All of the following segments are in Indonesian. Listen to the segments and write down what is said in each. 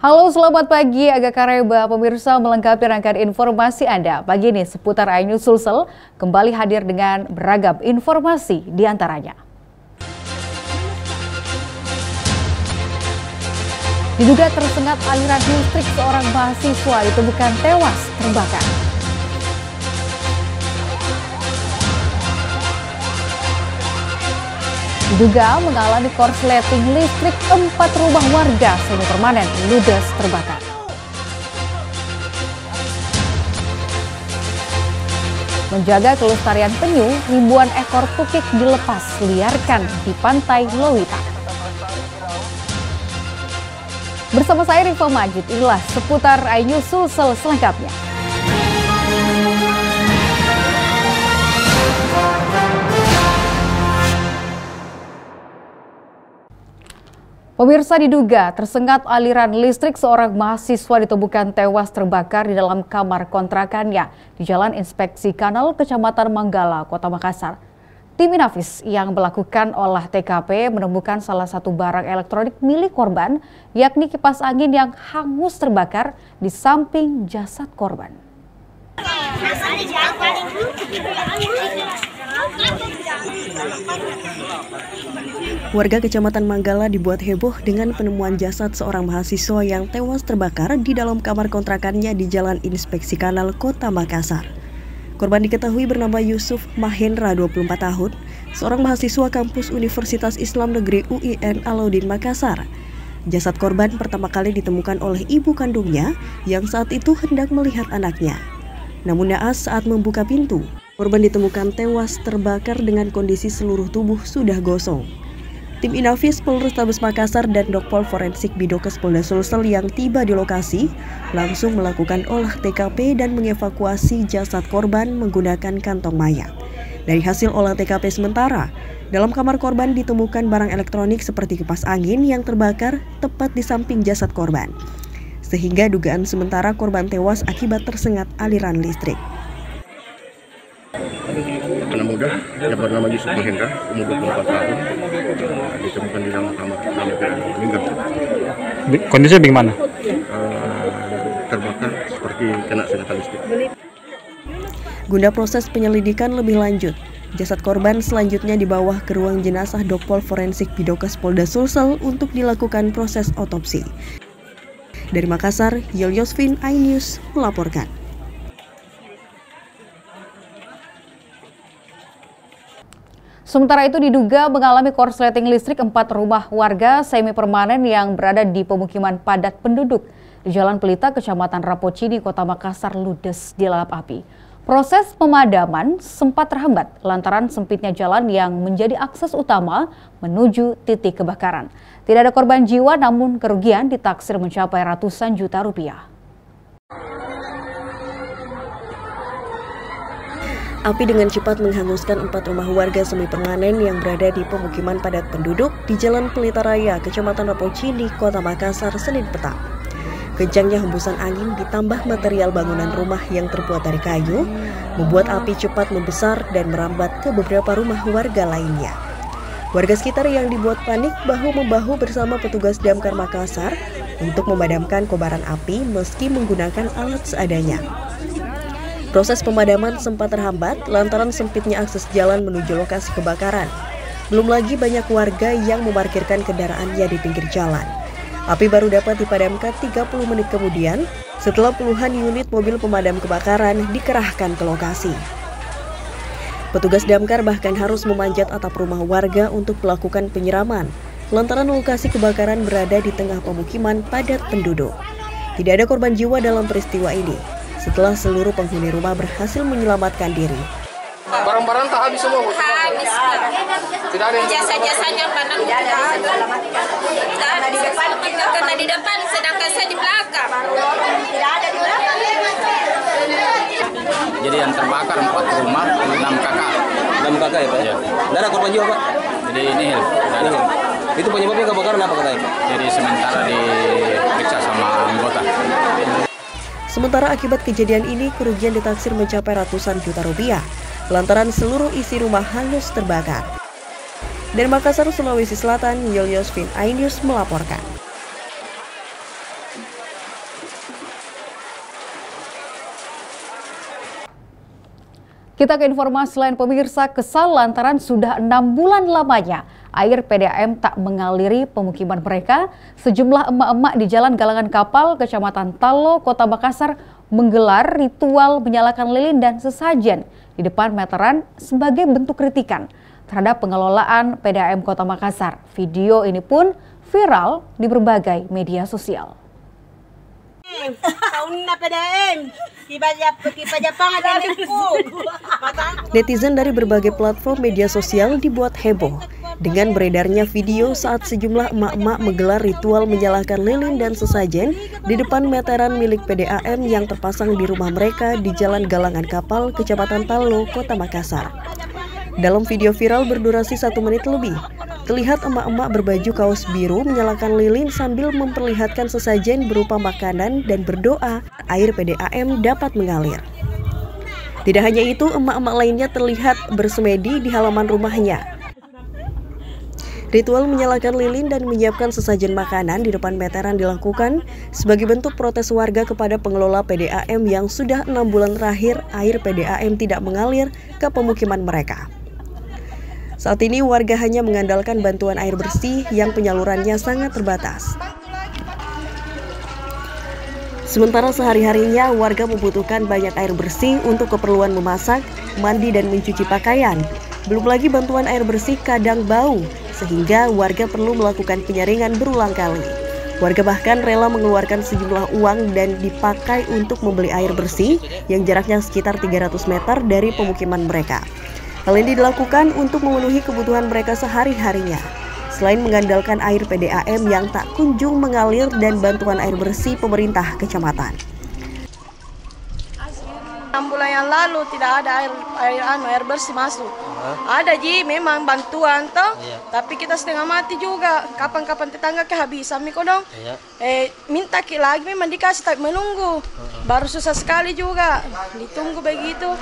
Halo, selamat pagi Aga Kareba. Pemirsa, melengkapi rangkaian informasi Anda pagi ini seputar iNews Sulsel kembali hadir dengan beragam informasi di antaranya. Diduga tersengat aliran listrik, seorang mahasiswa ditemukan tewas terbakar. Diduga mengalami korsleting listrik, 4 rumah warga semi permanen ludes terbakar. Menjaga kelestarian penyu, ribuan ekor tukik dilepas liarkan di pantai Lowita. Bersama saya Rifa Majid, inilah seputar iNews Sulsel selengkapnya. Pemirsa, diduga tersengat aliran listrik, seorang mahasiswa ditemukan tewas terbakar di dalam kamar kontrakannya di Jalan Inspeksi Kanal, Kecamatan Manggala, Kota Makassar. Tim Inafis yang melakukan olah TKP menemukan salah satu barang elektronik milik korban, yakni kipas angin yang hangus terbakar di samping jasad korban. Warga Kecamatan Manggala dibuat heboh dengan penemuan jasad seorang mahasiswa yang tewas terbakar di dalam kamar kontrakannya di Jalan Inspeksi Kanal, Kota Makassar. Korban diketahui bernama Yusuf Mahendra, 24 tahun, seorang mahasiswa kampus Universitas Islam Negeri UIN Alauddin Makassar. Jasad korban pertama kali ditemukan oleh ibu kandungnya yang saat itu hendak melihat anaknya. Namun naas saat membuka pintu, korban ditemukan tewas terbakar dengan kondisi seluruh tubuh sudah gosong. Tim Inafis Polrestabes Makassar dan Dokpol Forensik Bidokes Polda Sulsel yang tiba di lokasi langsung melakukan olah TKP dan mengevakuasi jasad korban menggunakan kantong mayat. Dari hasil olah TKP sementara, dalam kamar korban ditemukan barang elektronik seperti kipas angin yang terbakar tepat di samping jasad korban. Sehingga dugaan sementara korban tewas akibat tersengat aliran listrik. Anak muda yang bernama Yusuf Mahendra, umur 24 tahun, ditemukan di dalam kamar meninggal. Kondisinya bagaimana? Terbakar seperti kena senjata listrik. Guna proses penyelidikan lebih lanjut, jasad korban selanjutnya dibawa ke ruang jenazah Dokpol Forensik Bidokes Polda Sulsel untuk dilakukan proses otopsi. Dari Makassar, Yosvin, iNews melaporkan. Sementara itu, diduga mengalami korsleting listrik, 4 rumah warga semi permanen yang berada di pemukiman padat penduduk di Jalan Pelita, Kecamatan Rapocini, Kota Makassar ludes dilalap api. Proses pemadaman sempat terhambat lantaran sempitnya jalan yang menjadi akses utama menuju titik kebakaran. Tidak ada korban jiwa, namun kerugian ditaksir mencapai ratusan juta rupiah. Api dengan cepat menghanguskan 4 rumah warga semi permanen yang berada di pemukiman padat penduduk di Jalan Pelita Raya, Kecamatan Rapocini, Kota Makassar, Senin petang. Kencangnya hembusan angin ditambah material bangunan rumah yang terbuat dari kayu membuat api cepat membesar dan merambat ke beberapa rumah warga lainnya. Warga sekitar yang dibuat panik bahu-membahu bersama petugas Damkar Makassar untuk memadamkan kobaran api meski menggunakan alat seadanya. Proses pemadaman sempat terhambat lantaran sempitnya akses jalan menuju lokasi kebakaran. Belum lagi banyak warga yang memarkirkan kendaraannya di pinggir jalan. Api baru dapat dipadamkan 30 menit kemudian setelah puluhan unit mobil pemadam kebakaran dikerahkan ke lokasi. Petugas damkar bahkan harus memanjat atap rumah warga untuk melakukan penyiraman lantaran lokasi kebakaran berada di tengah pemukiman padat penduduk. Tidak ada korban jiwa dalam peristiwa ini setelah seluruh penghuni rumah berhasil menyelamatkan diri. Barang-barang tak habis semua, Bu? Habis. Tidak ada yang Jasa-jasanya barang tidak ada. Karena di depan, sedangkan saya di belakang. Tidak ada di belakang. Jadi yang terbakar 4 rumah, 6 kakak. 6 kakak ya Pak? Ya. Tidak ada korban jiwa Pak? Jadi ini itu penyebabnya kebakaran apa katanya Pak? Jadi sementara diperiksa sama anggota. Sementara akibat kejadian ini, kerugian ditaksir mencapai ratusan juta rupiah lantaran seluruh isi rumah hangus terbakar. Dari Makassar, Sulawesi Selatan, Yosvin, iNews melaporkan. Kita ke informasi lain pemirsa, kesal lantaran sudah 6 bulan lamanya air PDAM tak mengaliri pemukiman mereka. Sejumlah emak-emak di Jalan Galangan Kapal, Kecamatan Talo, Kota Makassar menggelar ritual menyalakan lilin dan sesajen di depan meteran sebagai bentuk kritikan terhadap pengelolaan PDAM Kota Makassar. Video ini pun viral di berbagai media sosial. Netizen dari berbagai platform media sosial dibuat heboh dengan beredarnya video saat sejumlah emak-emak menggelar ritual menyalakan lilin dan sesajen di depan meteran milik PDAM yang terpasang di rumah mereka di Jalan Galangan Kapal, Kecamatan Talo, Kota Makassar. Dalam video viral berdurasi 1 menit lebih, terlihat emak-emak berbaju kaos biru menyalakan lilin sambil memperlihatkan sesajen berupa makanan dan berdoa air PDAM dapat mengalir. Tidak hanya itu, emak-emak lainnya terlihat bersemedi di halaman rumahnya. Ritual menyalakan lilin dan menyiapkan sesajen makanan di depan meteran dilakukan sebagai bentuk protes warga kepada pengelola PDAM yang sudah 6 bulan terakhir air PDAM tidak mengalir ke pemukiman mereka. Saat ini warga hanya mengandalkan bantuan air bersih yang penyalurannya sangat terbatas. Sementara sehari-harinya warga membutuhkan banyak air bersih untuk keperluan memasak, mandi dan mencuci pakaian. Belum lagi bantuan air bersih kadang bau, sehingga warga perlu melakukan penyaringan berulang kali. Warga bahkan rela mengeluarkan sejumlah uang dan dipakai untuk membeli air bersih yang jaraknya sekitar 300 meter dari pemukiman mereka. Hal ini dilakukan untuk memenuhi kebutuhan mereka sehari-harinya. Selain mengandalkan air PDAM yang tak kunjung mengalir dan bantuan air bersih pemerintah kecamatan. 6 bulan yang lalu tidak ada air bersih masuk. Ada Ji, memang bantuan toh, tapi kita setengah mati juga. Kapan-kapan tetangga kehabisan mikodong. Minta lagi memang dikasih tapi menunggu. Baru susah sekali juga. Ditunggu begitu.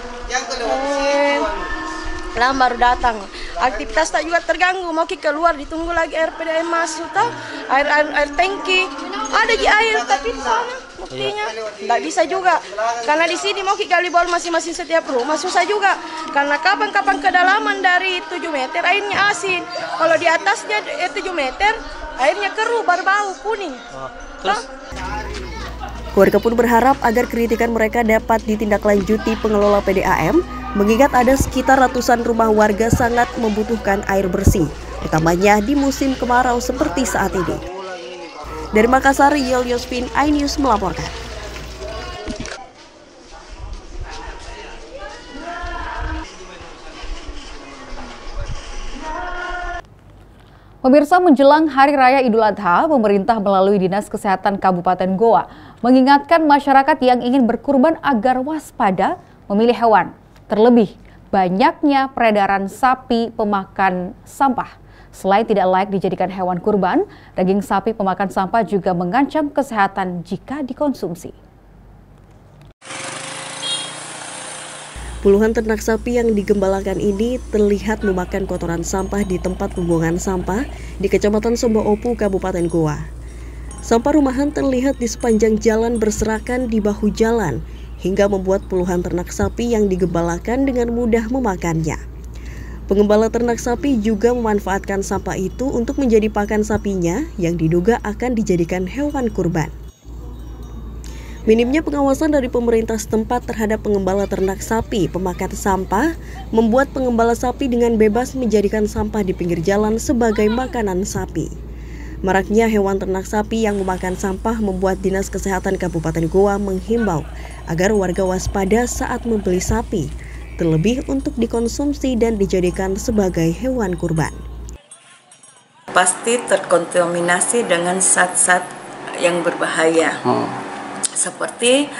Lama baru datang. Aktivitas tak juga terganggu. Mau keluar ditunggu lagi air PDAM masuk toh. Air tangki. Ada Ji air tapi di sana buktinya nggak bisa juga. Karena di sini mau gali bor masing-masing setiap rumah susah juga. Karena kapan-kapan kedalaman dari 7 meter airnya asin. Kalau di atasnya 7 meter airnya keruh, berbau kuning. Warga pun berharap agar kritikan mereka dapat ditindaklanjuti pengelola PDAM, mengingat ada sekitar ratusan rumah warga sangat membutuhkan air bersih, utamanya di musim kemarau seperti saat ini. Dari Makassar, Yel Yospin, iNews melaporkan. Pemirsa, menjelang Hari Raya Idul Adha, pemerintah melalui Dinas Kesehatan Kabupaten Goa mengingatkan masyarakat yang ingin berkurban agar waspada memilih hewan. Terlebih, banyaknya peredaran sapi pemakan sampah. Selain tidak layak dijadikan hewan kurban, daging sapi pemakan sampah juga mengancam kesehatan jika dikonsumsi. Puluhan ternak sapi yang digembalakan ini terlihat memakan kotoran sampah di tempat pembuangan sampah di Kecamatan Somboopu, Kabupaten Goa. Sampah rumahan terlihat di sepanjang jalan berserakan di bahu jalan, hingga membuat puluhan ternak sapi yang digembalakan dengan mudah memakannya. Pengembala ternak sapi juga memanfaatkan sampah itu untuk menjadi pakan sapinya yang diduga akan dijadikan hewan kurban. Minimnya pengawasan dari pemerintah setempat terhadap pengembala ternak sapi pemakan sampah membuat pengembala sapi dengan bebas menjadikan sampah di pinggir jalan sebagai makanan sapi. Maraknya hewan ternak sapi yang memakan sampah membuat Dinas Kesehatan Kabupaten Goa menghimbau agar warga waspada saat membeli sapi, terlebih untuk dikonsumsi dan dijadikan sebagai hewan kurban. Pasti terkontaminasi dengan zat-zat yang berbahaya. Seperti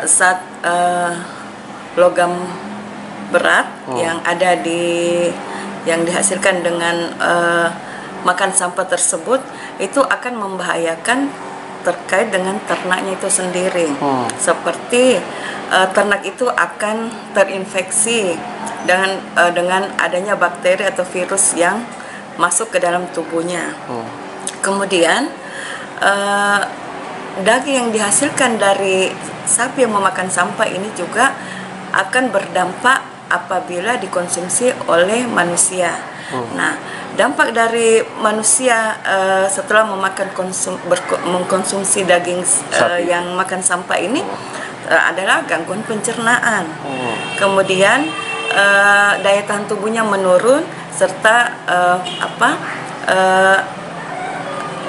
zat logam berat yang ada yang dihasilkan dengan makan sampah tersebut, itu akan membahayakan terkait dengan ternaknya itu sendiri. Seperti ternak itu akan terinfeksi dengan adanya bakteri atau virus yang masuk ke dalam tubuhnya. Kemudian daging yang dihasilkan dari sapi yang memakan sampah ini juga akan berdampak apabila dikonsumsi oleh manusia. Nah, dampak dari manusia setelah mengkonsumsi daging yang makan sampah ini adalah gangguan pencernaan. Kemudian daya tahan tubuhnya menurun serta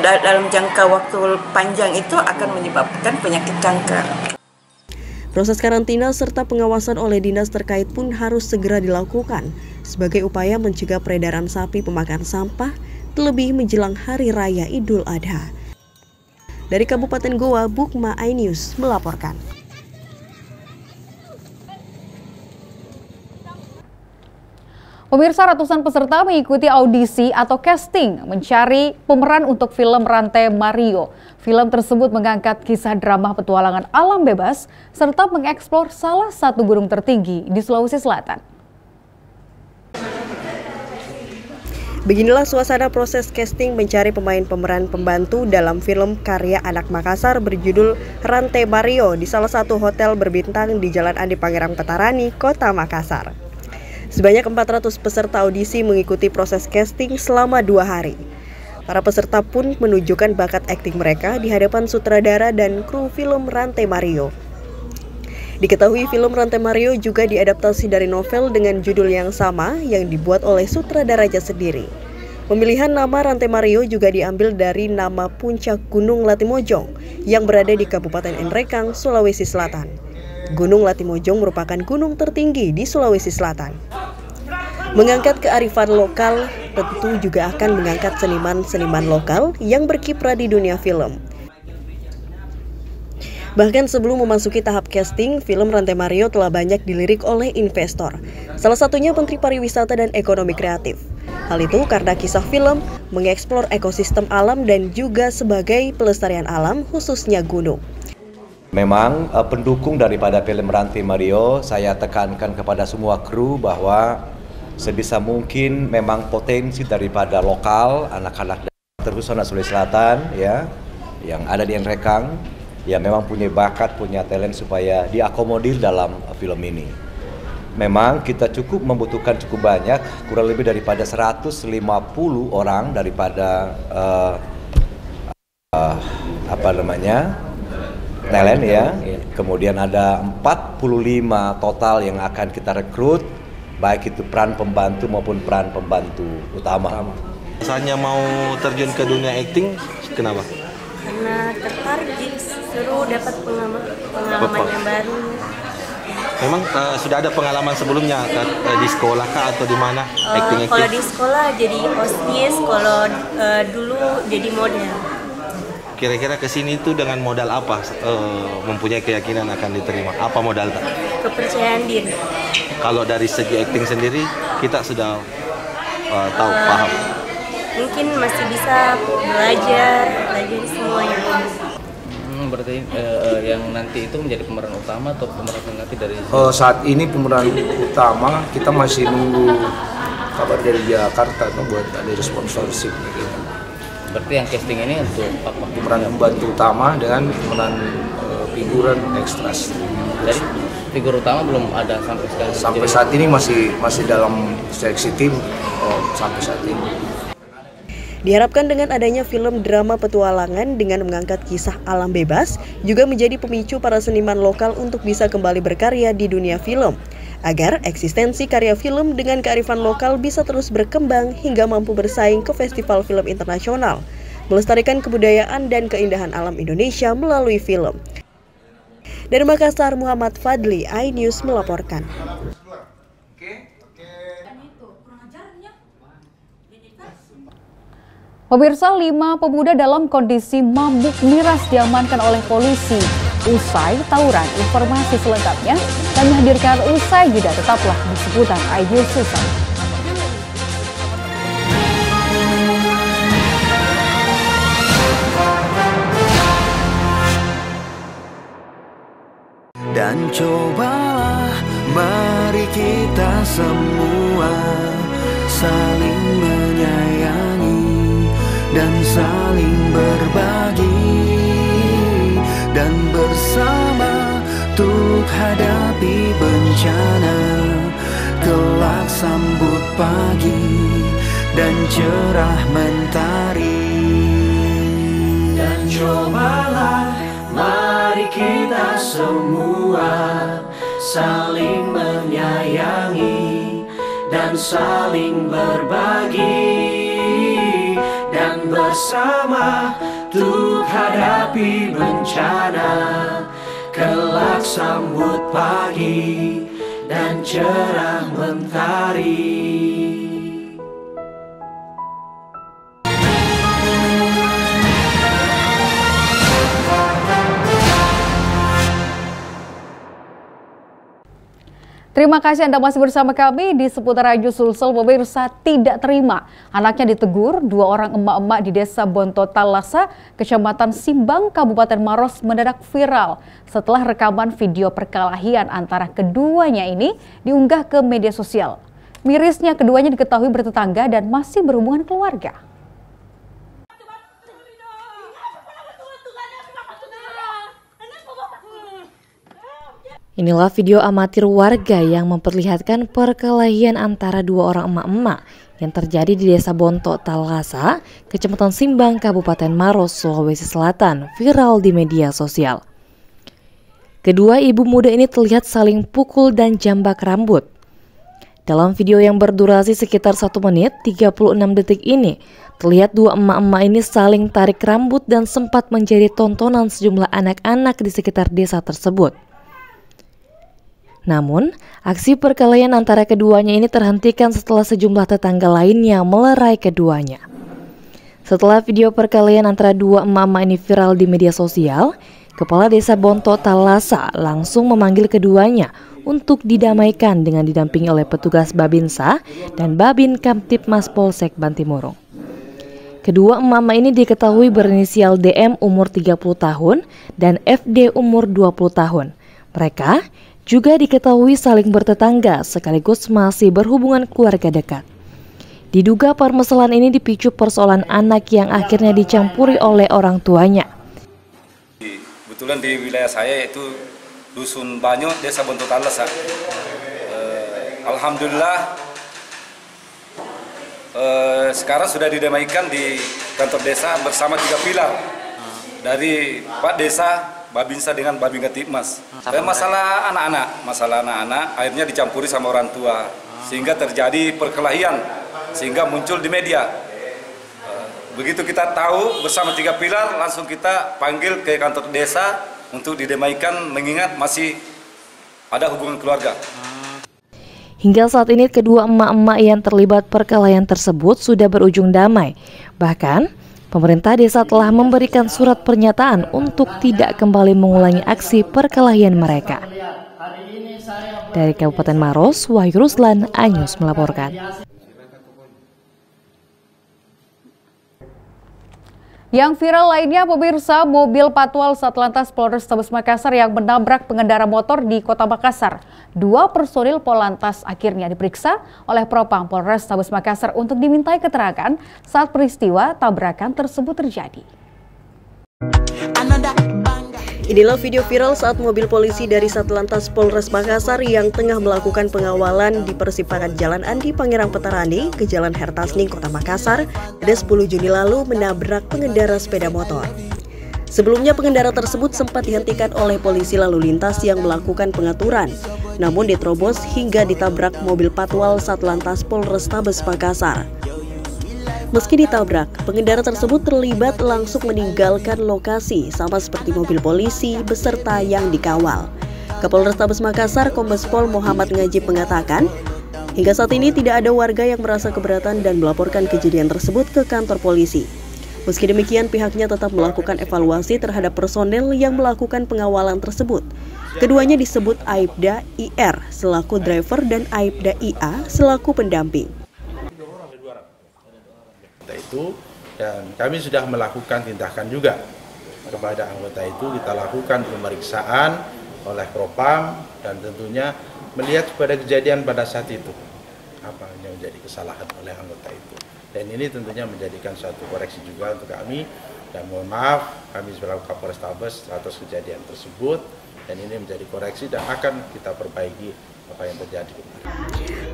dalam jangka waktu panjang itu akan menyebabkan penyakit kanker. Proses karantina serta pengawasan oleh dinas terkait pun harus segera dilakukan sebagai upaya mencegah peredaran sapi pemakan sampah, terlebih menjelang Hari Raya Idul Adha. Dari Kabupaten Goa, Bukma iNews melaporkan. Pemirsa, ratusan peserta mengikuti audisi atau casting mencari pemeran untuk film Rantai Mario. Film tersebut mengangkat kisah drama petualangan alam bebas serta mengeksplor salah satu gunung tertinggi di Sulawesi Selatan. Beginilah suasana proses casting mencari pemain pemeran pembantu dalam film karya anak Makassar berjudul Rantai Mario di salah satu hotel berbintang di Jalan Andi Pangerang Petarani, Kota Makassar. Sebanyak 400 peserta audisi mengikuti proses casting selama 2 hari. Para peserta pun menunjukkan bakat akting mereka di hadapan sutradara dan kru film Rantai Mario. Diketahui film Rantai Mario juga diadaptasi dari novel dengan judul yang sama yang dibuat oleh sutradaranya sendiri. Pemilihan nama Rantai Mario juga diambil dari nama puncak Gunung Latimojong yang berada di Kabupaten Enrekang, Sulawesi Selatan. Gunung Latimojong merupakan gunung tertinggi di Sulawesi Selatan. Mengangkat kearifan lokal tentu juga akan mengangkat seniman-seniman lokal yang berkiprah di dunia film. Bahkan sebelum memasuki tahap casting, film Rantai Mario telah banyak dilirik oleh investor. Salah satunya Menteri Pariwisata dan Ekonomi Kreatif. Hal itu karena kisah film mengeksplor ekosistem alam dan juga sebagai pelestarian alam khususnya gunung. Memang pendukung daripada film Rantai Mario, saya tekankan kepada semua kru bahwa sebisa mungkin memang potensi daripada lokal, anak-anak terkhusus anak Sulawesi Selatan ya, yang ada di Enrekang, ya memang punya bakat, punya talent supaya diakomodir dalam film ini. Memang kita membutuhkan cukup banyak, kurang lebih daripada 150 orang daripada talent ya. Kemudian ada 45 total yang akan kita rekrut, baik itu peran pembantu maupun peran pembantu utama. Misalnya mau terjun ke dunia akting, kenapa? Karena tertarik, seru dapat pengalaman yang baru. Memang sudah ada pengalaman sebelumnya di sekolah kah atau di mana acting? Kalau di sekolah jadi OSIS, kalau dulu jadi model. Kira-kira kesini itu dengan modal apa mempunyai keyakinan akan diterima? Apa modal tak? Kepercayaan diri. Kalau dari segi acting sendiri kita sudah tahu, paham? Mungkin masih bisa belajar semuanya. Berarti yang nanti itu menjadi pemeran utama atau pemeran pengganti dari? Saat ini pemeran utama kita masih nunggu kabar dari Jakarta buat ada sponsorship gitu. Berarti yang casting ini untuk apa? Pemeran pembantu utama dengan pemeran figuran ekstras. Jadi figur utama belum ada sampai sekarang. Sampai saat ini masih dalam seleksi tim sampai saat ini. Diharapkan dengan adanya film drama petualangan dengan mengangkat kisah alam bebas juga menjadi pemicu para seniman lokal untuk bisa kembali berkarya di dunia film, agar eksistensi karya film dengan kearifan lokal bisa terus berkembang hingga mampu bersaing ke festival film internasional, melestarikan kebudayaan dan keindahan alam Indonesia melalui film. Dari Makassar, Muhammad Fadli, iNews melaporkan. Pemirsa, 5 pemuda dalam kondisi mabuk miras diamankan oleh polisi usai tawuran. Informasi selengkapnya kami hadirkan usai jeda. Tetaplah di seputar iNews Susah. Dan cobalah mari kita semua saling menyayangi dan saling berbagi dan bersama untuk hadapi bencana. bencana, kelak sambut pagi dan cerah mentari. Dan cobalah mari kita semua saling menyayangi dan saling berbagi, dan bersama untuk hadapi bencana, kelak sambut pagi dan cerah mentari. Terima kasih Anda masih bersama kami di seputar Rajo Sulsel. Pemirsa, tidak terima anaknya ditegur, 2 orang emak-emak di Desa Bonto Talasa, Kecamatan Simbang, Kabupaten Maros mendadak viral setelah rekaman video perkelahian antara keduanya ini diunggah ke media sosial. Mirisnya keduanya diketahui bertetangga dan masih berhubungan keluarga. Inilah video amatir warga yang memperlihatkan perkelahian antara 2 orang emak-emak yang terjadi di Desa Bonto Talasa, Kecamatan Simbang, Kabupaten Maros, Sulawesi Selatan, viral di media sosial. Kedua ibu muda ini terlihat saling pukul dan jambak rambut. Dalam video yang berdurasi sekitar 1 menit 36 detik ini, terlihat 2 emak-emak ini saling tarik rambut dan sempat menjadi tontonan sejumlah anak-anak di sekitar desa tersebut. Namun, aksi perkelahian antara keduanya ini terhentikan setelah sejumlah tetangga lainnya melerai keduanya. Setelah video perkelahian antara 2 emak-emak ini viral di media sosial, Kepala Desa Bonto Talasa langsung memanggil keduanya untuk didamaikan dengan didampingi oleh petugas Babinsa dan Babin Kamtipmas Polsek Bantimurung. Kedua emak-emak ini diketahui berinisial DM umur 30 tahun dan FD umur 20 tahun. Mereka juga diketahui saling bertetangga sekaligus masih berhubungan keluarga dekat. Diduga permasalahan ini dipicu persoalan anak yang akhirnya dicampuri oleh orang tuanya. Kebetulan di wilayah saya yaitu Dusun Banyo, Desa Bonto Talasa. Alhamdulillah sekarang sudah didamaikan di kantor desa bersama 3 pilar dari Pak Desa, Babinsa dengan Babin Kamtipmas. Masalah anak-anak akhirnya dicampuri sama orang tua sehingga terjadi perkelahian sehingga muncul di media. Begitu kita tahu bersama 3 pilar langsung kita panggil ke kantor desa untuk didamaikan mengingat masih ada hubungan keluarga. Hingga saat ini kedua emak-emak yang terlibat perkelahian tersebut sudah berujung damai. Bahkan pemerintah desa telah memberikan surat pernyataan untuk tidak kembali mengulangi aksi perkelahian mereka. Dari Kabupaten Maros, Wahyu Ruslan, Anyus melaporkan. Yang viral lainnya, pemirsa, mobil Patwal Satlantas Polrestabes Makassar yang menabrak pengendara motor di Kota Makassar. 2 personil Polantas akhirnya diperiksa oleh Propam Polrestabes Makassar untuk dimintai keterangan saat peristiwa tabrakan tersebut terjadi. Inilah video viral saat mobil polisi dari Satlantas Polres Makassar yang tengah melakukan pengawalan di persimpangan Jalan Andi Pangerang Petarani ke Jalan Hertasning, Kota Makassar pada 10 Juni lalu menabrak pengendara sepeda motor. Sebelumnya pengendara tersebut sempat dihentikan oleh polisi lalu lintas yang melakukan pengaturan, namun diterobos hingga ditabrak mobil Patwal Satlantas Polrestabes Makassar. Meski ditabrak, pengendara tersebut terlibat langsung meninggalkan lokasi sama seperti mobil polisi beserta yang dikawal. Kapolrestabes Makassar Kombes Pol Muhammad Ngajib mengatakan, hingga saat ini tidak ada warga yang merasa keberatan dan melaporkan kejadian tersebut ke kantor polisi. Meski demikian, pihaknya tetap melakukan evaluasi terhadap personel yang melakukan pengawalan tersebut. Keduanya disebut Aibda IR selaku driver dan Aibda IA selaku pendamping. Itu dan kami sudah melakukan tindakan juga kepada anggota itu. Kita lakukan pemeriksaan oleh Propam dan tentunya melihat pada kejadian pada saat itu apa yang menjadi kesalahan oleh anggota itu, dan ini tentunya menjadikan suatu koreksi juga untuk kami. Dan mohon maaf kami selaku Kapolrestabes atas kejadian tersebut, dan ini menjadi koreksi dan akan kita perbaiki apa yang terjadi.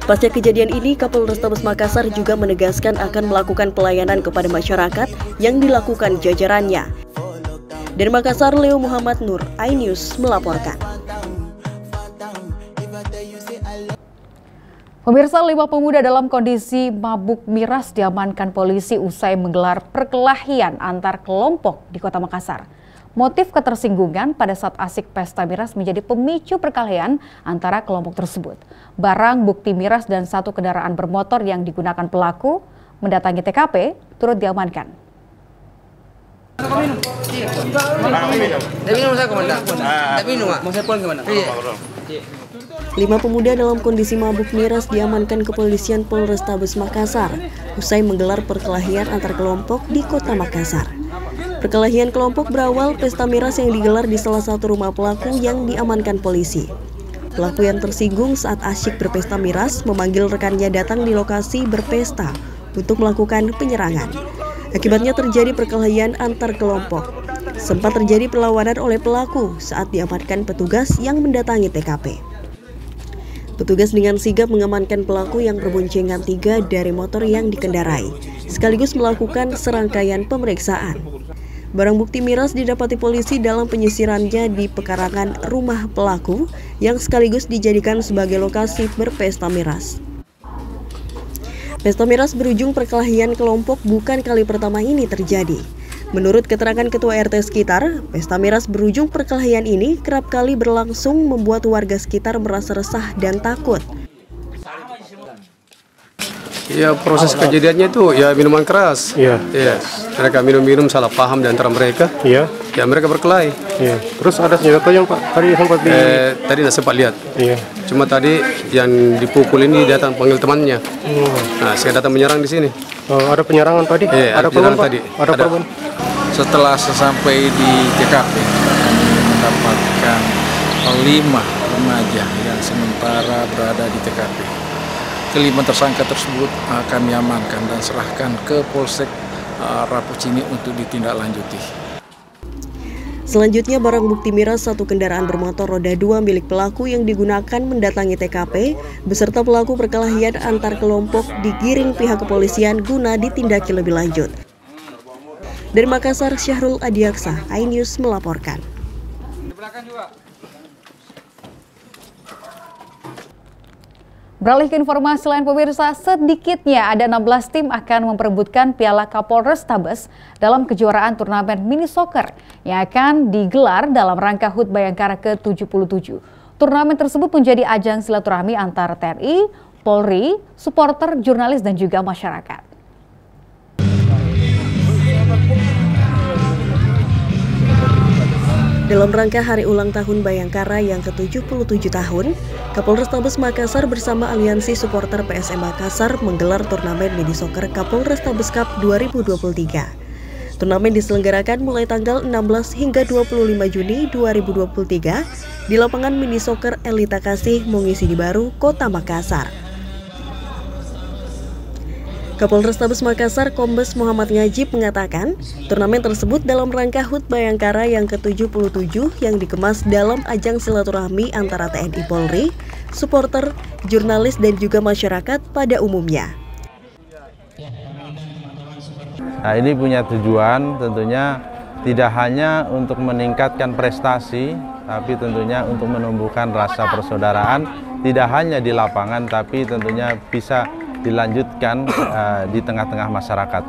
Pasca kejadian ini, Kapolrestabes Makassar juga menegaskan akan melakukan pelayanan kepada masyarakat yang dilakukan jajarannya. Dari Makassar, Leo Muhammad Nur, iNews melaporkan. Pemirsa, 5 pemuda dalam kondisi mabuk miras diamankan polisi usai menggelar perkelahian antar kelompok di Kota Makassar. Motif ketersinggungan pada saat asik pesta miras menjadi pemicu perkelahian antara kelompok tersebut. Barang bukti miras dan 1 kendaraan bermotor yang digunakan pelaku mendatangi TKP turut diamankan. Lima pemuda dalam kondisi mabuk miras diamankan kepolisian Polrestabes Makassar usai menggelar perkelahian antar kelompok di Kota Makassar. Perkelahian kelompok berawal pesta miras yang digelar di salah satu rumah pelaku yang diamankan polisi. Pelaku yang tersinggung saat asyik berpesta miras memanggil rekannya datang di lokasi berpesta untuk melakukan penyerangan. Akibatnya terjadi perkelahian antar kelompok. Sempat terjadi perlawanan oleh pelaku saat diamankan petugas yang mendatangi TKP. Petugas dengan sigap mengamankan pelaku yang berboncengan 3 dari motor yang dikendarai, sekaligus melakukan serangkaian pemeriksaan. Barang bukti miras didapati polisi dalam penyisirannya di pekarangan rumah pelaku yang sekaligus dijadikan sebagai lokasi berpesta miras. Pesta miras berujung perkelahian kelompok bukan kali pertama ini terjadi. Menurut keterangan Ketua RT sekitar, pesta miras berujung perkelahian ini kerap kali berlangsung membuat warga sekitar merasa resah dan takut. Ya, proses kejadiannya itu ya minuman keras. Iya. Ya, mereka minum-minum salah paham di antara mereka. Iya. Ya, mereka berkelahi. Iya. Terus ada senjata yang Pak tadi sempat di tadi nggak sempat lihat. Iya. Cuma tadi yang dipukul ini datang panggil temannya. Nah, saya datang menyerang di sini. Oh, ada penyerangan tadi? Iya, ada penyerangan tadi. Ada korban. Setelah sesampai di TKP, kami mendapatkan 5 remaja yang sementara berada di TKP. Kelima tersangka tersebut kami amankan dan serahkan ke Polsek Rapocini untuk ditindaklanjuti. Selanjutnya barang bukti miras 1 kendaraan bermotor roda 2 milik pelaku yang digunakan mendatangi TKP beserta pelaku perkelahian antar kelompok digiring pihak kepolisian guna ditindaki lebih lanjut. Dari Makassar, Syahrul Adiaksa, iNews melaporkan. Beralih ke informasi lain pemirsa, sedikitnya ada 16 tim akan memperebutkan Piala Kapolrestabes dalam kejuaraan turnamen mini soccer yang akan digelar dalam rangka HUT Bayangkara ke-77. Turnamen tersebut menjadi ajang silaturahmi antara TNI, Polri, supporter, jurnalis dan juga masyarakat. Dalam rangka hari ulang tahun Bayangkara yang ke-77 tahun, Kapolrestabes Makassar bersama Aliansi Supporter PSM Makassar menggelar turnamen mini soccer Kapolrestabes Cup 2023. Turnamen diselenggarakan mulai tanggal 16 hingga 25 Juni 2023 di lapangan mini soccer Elita Kasih, Mongisidi Baru, Kota Makassar. Kapolrestabes Makassar Kombes Muhammad Ngajib mengatakan, turnamen tersebut dalam rangka HUT Bayangkara yang ke-77 yang dikemas dalam ajang silaturahmi antara TNI Polri, supporter, jurnalis dan juga masyarakat pada umumnya. Nah, ini punya tujuan tentunya tidak hanya untuk meningkatkan prestasi, tapi tentunya untuk menumbuhkan rasa persaudaraan, tidak hanya di lapangan, tapi tentunya bisa dilanjutkan di tengah-tengah masyarakat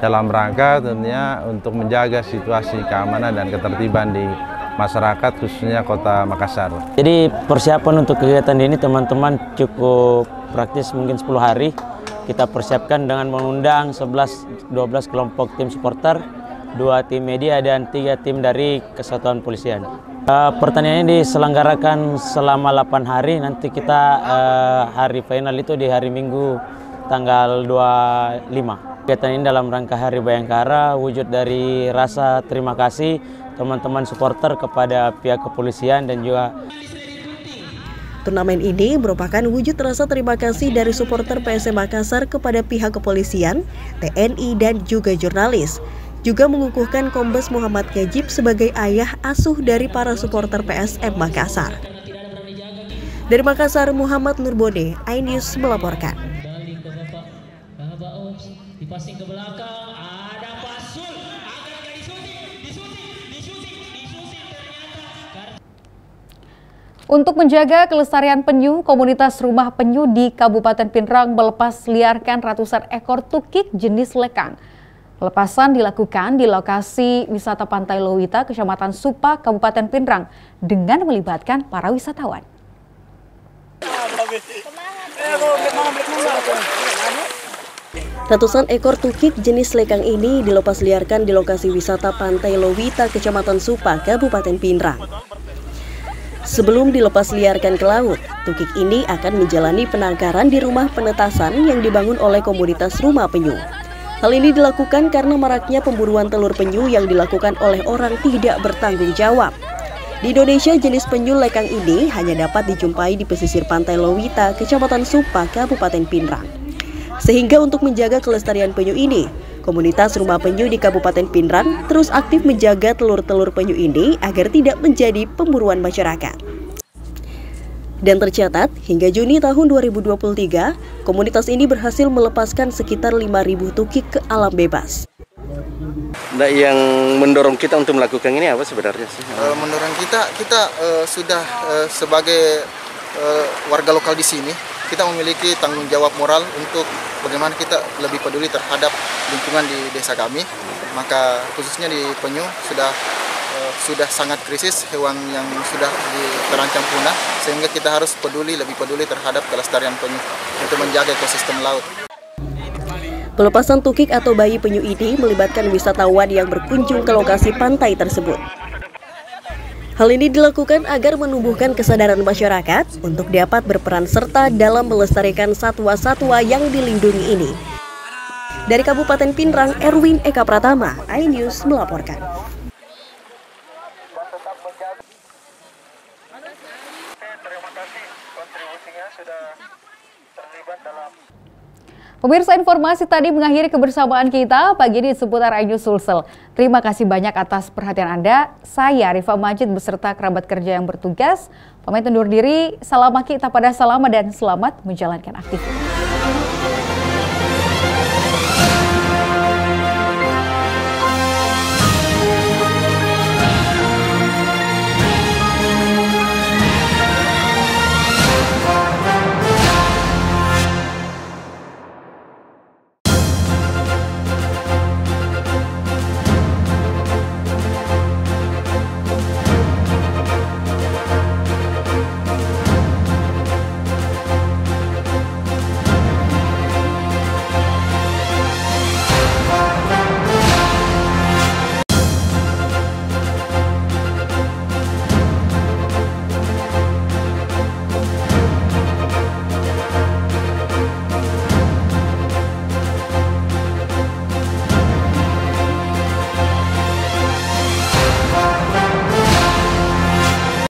dalam rangka tentunya untuk menjaga situasi keamanan dan ketertiban di masyarakat khususnya Kota Makassar. Jadi persiapan untuk kegiatan ini teman-teman cukup praktis, mungkin 10 hari kita persiapkan dengan mengundang 11-12 kelompok tim supporter, 2 tim media dan 3 tim dari Kesatuan Polisian. Pertandingan ini diselenggarakan selama 8 hari, nanti kita hari final itu di hari Minggu tanggal 25. Kegiatan ini dalam rangka Hari Bayangkara, wujud dari rasa terima kasih teman-teman supporter kepada pihak kepolisian dan juga turnamen ini merupakan wujud rasa terima kasih dari supporter PSM Makassar kepada pihak kepolisian, TNI dan juga jurnalis. Juga mengukuhkan Kombes Muhammad Ngajib sebagai ayah asuh dari para supporter PSM Makassar. Dari Makassar, Muhammad Nurbode, iNews melaporkan. Untuk menjaga kelestarian penyu, komunitas rumah penyu di Kabupaten Pinrang melepas liarkan ratusan ekor tukik jenis lekang. Pelepasan dilakukan di lokasi wisata Pantai Lowita, Kecamatan Supa, Kabupaten Pinrang, dengan melibatkan para wisatawan. Ratusan ekor tukik jenis lekang ini dilepas liarkan di lokasi wisata Pantai Lowita, Kecamatan Supa, Kabupaten Pinrang. Sebelum dilepas liarkan ke laut, tukik ini akan menjalani penangkaran di rumah penetasan yang dibangun oleh komunitas rumah penyu. Hal ini dilakukan karena maraknya pemburuan telur penyu yang dilakukan oleh orang tidak bertanggung jawab. Di Indonesia, jenis penyu lekang ini hanya dapat dijumpai di pesisir Pantai Lowita, Kecamatan Supa, Kabupaten Pinrang. Sehingga untuk menjaga kelestarian penyu ini, komunitas rumah penyu di Kabupaten Pinrang terus aktif menjaga telur-telur penyu ini agar tidak menjadi pemburuan masyarakat. Dan tercatat, hingga Juni tahun 2023, komunitas ini berhasil melepaskan sekitar 5.000 tukik ke alam bebas. Nah, yang mendorong kita untuk melakukan ini apa sebenarnya sih? Mendorong kita sudah sebagai warga lokal di sini, kita memiliki tanggung jawab moral untuk bagaimana kita lebih peduli terhadap lingkungan di desa kami. Maka khususnya di penyu sudah sangat krisis, hewan yang sudah terancam punah, sehingga kita harus lebih peduli terhadap kelestarian penyu untuk menjaga ekosistem laut. Pelepasan tukik atau bayi penyu ini melibatkan wisatawan yang berkunjung ke lokasi pantai tersebut. Hal ini dilakukan agar menumbuhkan kesadaran masyarakat untuk dapat berperan serta dalam melestarikan satwa-satwa yang dilindungi ini. Dari Kabupaten Pinrang, Erwin Eka Pratama, iNews melaporkan. Pemirsa, informasi tadi mengakhiri kebersamaan kita pagi ini seputar iNews Sulsel. Terima kasih banyak atas perhatian Anda. Saya Rifa Majid beserta kerabat kerja yang bertugas pamit undur diri. Salam kita pada salama dan selamat menjalankan aktivitas.